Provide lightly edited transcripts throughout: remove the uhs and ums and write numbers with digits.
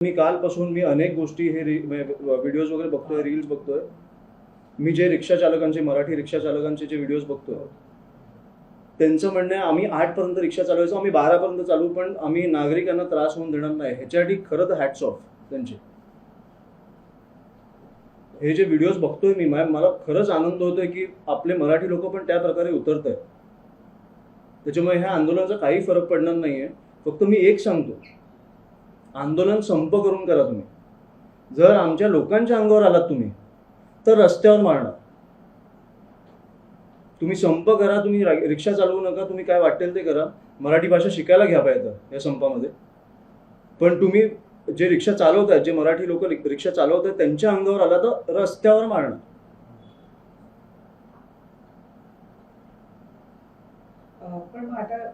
मी कालपासून अनेक गोष्टी हे व्हिडिओज वगैरे बघतोय, रील्स बघतोय. मी जे रिक्षा चालकांचे, मराठी रिक्षा चालकांचे जे व्हिडिओज बघतोय, त्यांचं म्हणणं आहे आम्ही 8 पर्यंत रिक्षा चालवायचो, आम्ही 12 पर्यंत चालू, पण आम्ही नागरिकांना त्रास होऊन देणार नाही. ह्याच्यासाठी खरं तर हॅट्स ऑफ त्यांचे. हे जे व्हिडिओज बघतोय मी, मला खरंच आनंद होतोय की आपले मराठी लोक पण त्या प्रकारे उतरत आहेत. त्याच्यामुळे ह्या आंदोलनाचा काही फरक पडणार नाहीये. फक्त मी एक सांगतो, आंदोलन संप करून करा तुम्ही. जर आमच्या लोकांच्या अंगावर आलात तुम्ही तर रस्त्यावर मारणार. तुम्ही संप करा, तुम्ही रिक्षा चालवू नका, तुम्ही काय वाटेल ते करा. मराठी भाषा शिकायला घ्या पाहिजे या संपामध्ये. पण तुम्ही जे रिक्षा चालवतात, जे मराठी लोक रिक्षा चालवतात, त्यांच्या अंगावर आला तर रस्त्यावर मारणार. पण मग आता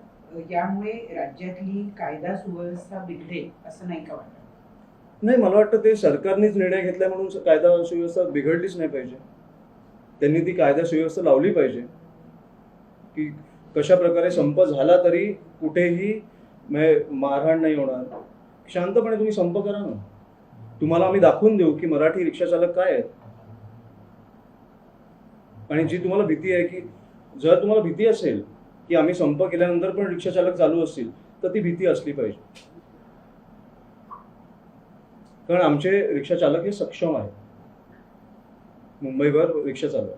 यामुळे राज्यातली कायदा सुव्यवस्था बिघडेल असं नाही का वाटत? नाही, मला वाटतं ते सरकारनेच निर्णय घेतला म्हणून कायदा सुव्यवस्था बिघडलीच नाही पाहिजे. त्यांनी ती कायदा सुव्यवस्था लावली पाहिजे की कशा प्रकारे संप झाला तरी कुठेही मारहाण नाही होणार. शांतपणे तुम्ही संप करा ना. तुम्हाला आम्ही दाखवून देऊ की मराठी रिक्षा चालक काय आहेत. आणि जी तुम्हाला भीती आहे की जर तुम्हाला भीती असेल की आम्ही संप केल्यानंतर पण रिक्षा चालक चालू असतील, तर ती भीती असली पाहिजे. कारण आमचे रिक्षा चालक हे सक्षम आहेत. मुंबईभर रिक्षा चालक